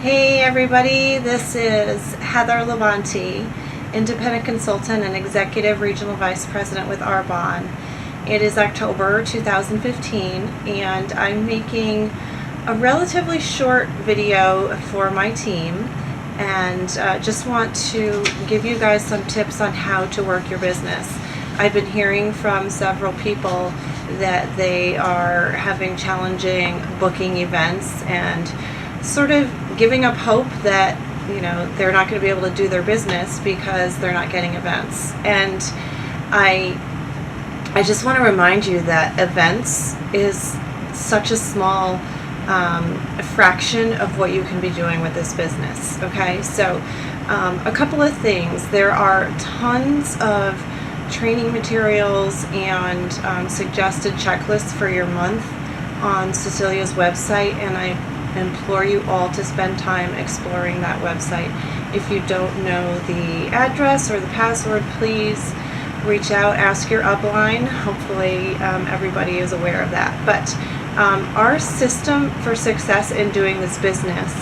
Hey everybody, this is Heather Levanti, Independent Consultant and Executive Regional Vice President with Arbonne. It is October 2015 and I'm making a relatively short video for my team and just want to give you guys some tips on how to work your business. I've been hearing from several people that they are having challenging booking events and sort of giving up hope that they're not going to be able to do their business because they're not getting events. And I just want to remind you that events is such a small fraction of what you can be doing with this business. Okay, so a couple of things. There are tons of training materials and suggested checklists for your month on Cecilia's website, and I implore you all to spend time exploring that website. If you don't know the address or the password, please reach out, ask your upline. Hopefully everybody is aware of that. But our system for success in doing this business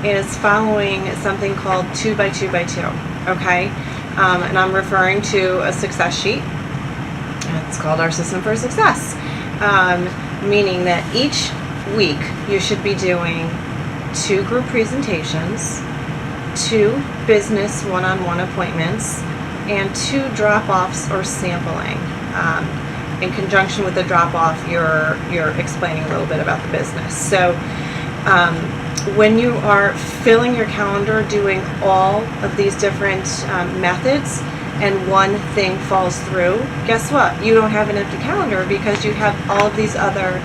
is following something called 2x2x2, okay? And I'm referring to a success sheet. It's called our system for success, meaning that each week you should be doing 2 group presentations, 2 business one-on-one appointments, and 2 drop-offs or sampling. In conjunction with the drop-off, you're explaining a little bit about the business. So when you are filling your calendar doing all of these different methods and one thing falls through, guess what? You don't have an empty calendar because you have all of these other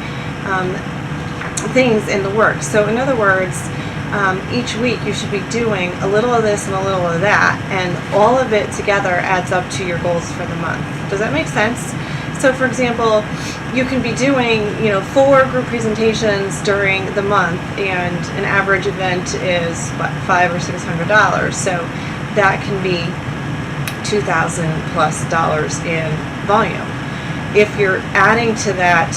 things in the works. So in other words, each week you should be doing a little of this and a little of that, and all of it together adds up to your goals for the month. Does that make sense? So for example, you can be doing 4 group presentations during the month, and an average event is $500 or $600. So that can be $2,000 plus in volume. If you're adding to that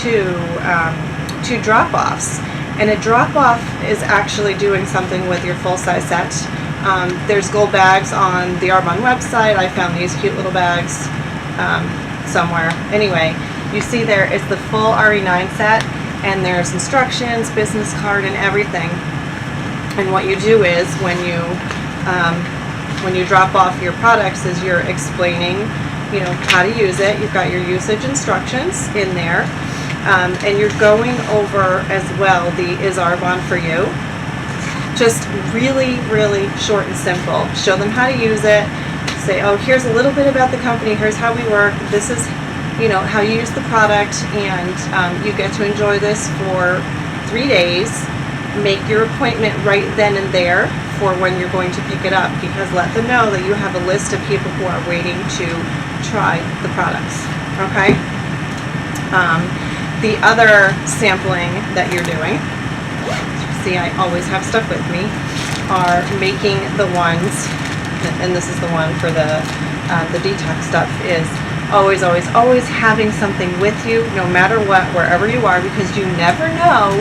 2 drop-offs, and a drop-off is actually doing something with your full-size set. There's gold bags on the Arbonne website. I found these cute little bags somewhere. Anyway, you see there it's the full RE9 set, and there's instructions, business card, and everything. And what you do is when you drop off your products is you're explaining how to use it. You've got your usage instructions in there. And you're going over as well the Is Arbonne for You. Just really, really short and simple. Show them how to use it. Say, oh, here's a little bit about the company. Here's how we work. This is, how you use the product, and you get to enjoy this for 3 days. Make your appointment right then and there for when you're going to pick it up, because let them know that you have a list of people who are waiting to try the products. Okay? The other sampling that you're doing, see I always have stuff with me, are making the ones, and this is the one for the detox stuff, is always having something with you no matter what, wherever you are, because you never know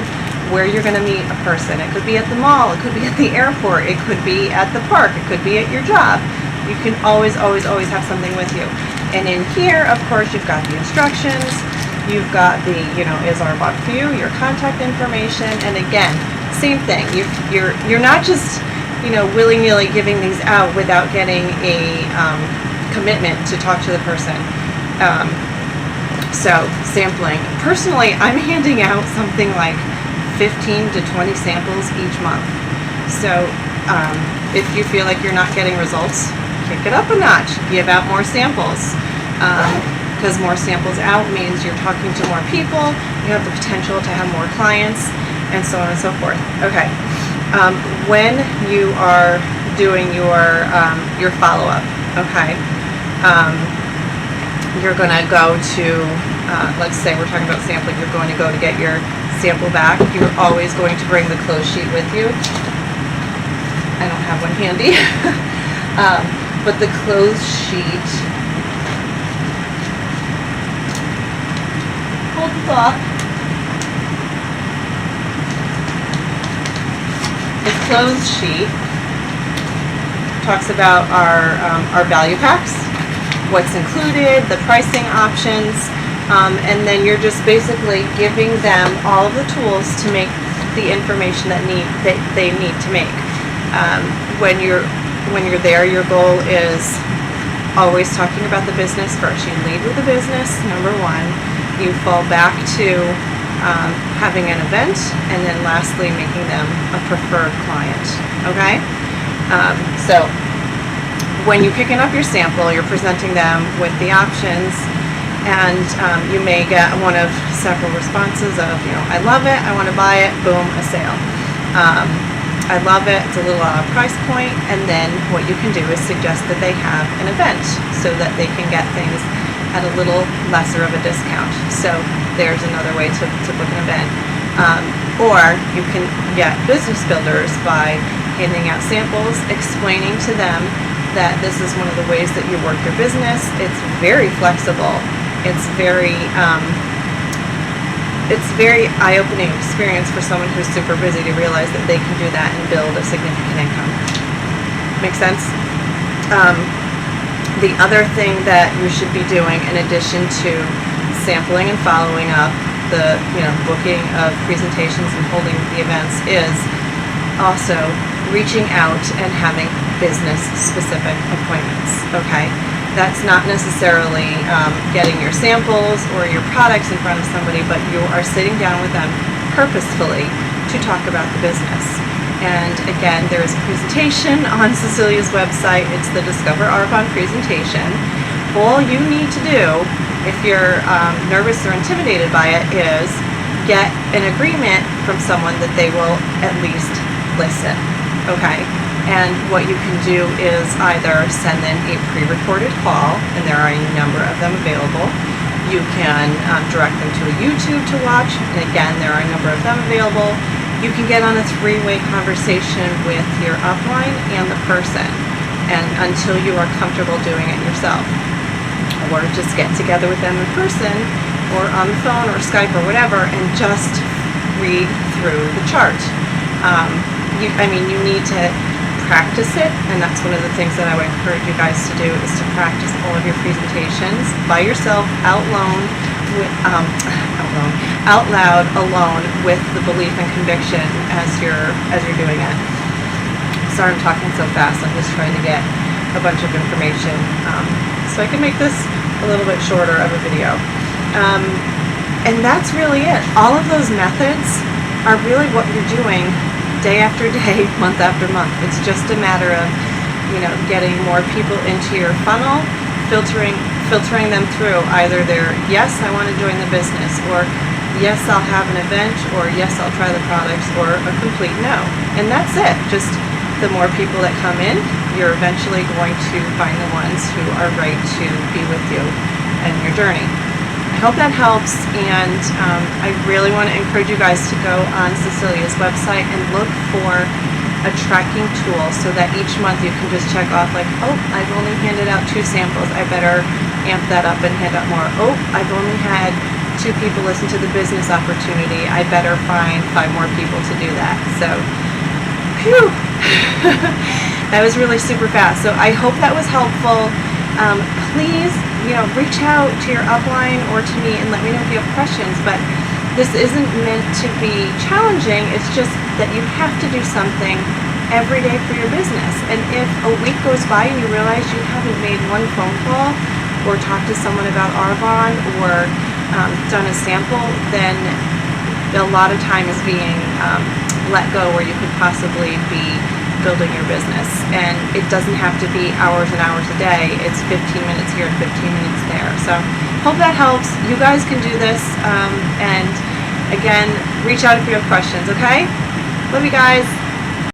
where you're going to meet a person. It could be at the mall, it could be at the airport, it could be at the park, it could be at your job. You can always have something with you. And in here, of course, you've got the instructions. You've got the, Is Arbonne for You, your contact information, and again, same thing. You're not just, willy-nilly giving these out without getting a commitment to talk to the person. So sampling. Personally, I'm handing out something like 15 to 20 samples each month. So if you feel like you're not getting results, kick it up a notch. Give out more samples. Because more samples out means you're talking to more people, you have the potential to have more clients, and so on and so forth. Okay, when you are doing your follow-up, okay, you're going to go to, let's say we're talking about sampling, you're going to go to get your sample back. You're always going to bring the close sheet with you. I don't have one handy, but the close sheet, hold the thought, it's close sheet talks about our value packs, what's included, the pricing options, and then you're just basically giving them all of the tools to make the information that they need to make. When you're there, your goal is always talking about the business first. You lead with the business, number one. You fall back to having an event, and then lastly, making them a preferred client. Okay? So when you're picking up your sample, you're presenting them with the options, and you may get one of several responses of, I love it, I want to buy it, boom, a sale. I love it, it's a little out of price point, and then what you can do is suggest that they have an event so that they can get things at a little lesser of a discount. So there's another way to book an event. Or you can get business builders by handing out samples, explaining to them that this is one of the ways that you work your business. It's very flexible. It's very eye-opening experience for someone who's super busy to realize that they can do that and build a significant income. Make sense? The other thing that you should be doing in addition to sampling and following up, the booking of presentations and holding the events, is also reaching out and having business specific appointments. Okay, that's not necessarily getting your samples or your products in front of somebody, but you are sitting down with them purposefully to talk about the business. And again, there is a presentation on Cecilia's website. It's the Discover Arbonne presentation. All you need to do, if you're nervous or intimidated by it, is get an agreement from someone that they will at least listen. Okay? And what you can do is either send them a pre-recorded call, and there are a number of them available. You can direct them to a YouTube to watch, and again, there are a number of them available. You can get on a three-way conversation with your upline and the person, and until you are comfortable doing it yourself. Or just get together with them in person, or on the phone, or Skype, or whatever, and just read through the chart. You need to practice it, and that's one of the things that I would encourage you guys to do, is to practice all of your presentations by yourself, out loud, alone, with the belief and conviction as you're doing it. Sorry, I'm talking so fast. I'm just trying to get a bunch of information so I can make this a little bit shorter of a video. And that's really it. All of those methods are really what you're doing day after day, month after month. It's just a matter of, getting more people into your funnel, filtering them through either their, yes, I want to join the business, or yes, I'll have an event, or yes, I'll try the products, or a complete no. And that's it. Just the more people that come in, you're eventually going to find the ones who are right to be with you in your journey. I hope that helps, and I really want to encourage you guys to go on Cecilia's website and look for a tracking tool so that each month you can just check off, like, oh, I've only handed out 2 samples, I better amp that up and hand out more. Oh, I've only had 2 people listen to the business opportunity, I better find 5 more people to do that. So, phew, that was really super fast. So I hope that was helpful. Please, reach out to your upline or to me and let me know if you have questions. But this isn't meant to be challenging. It's just that you have to do something every day for your business. And if a week goes by and you realize you haven't made one phone call or talked to someone about Arbonne or done a sample, then a lot of time is being let go where you could possibly be building your business. And it doesn't have to be hours and hours a day. It's 15 minutes here and 15 minutes there. So hope that helps. You guys can do this. And again, reach out if you have questions, okay? Love you guys.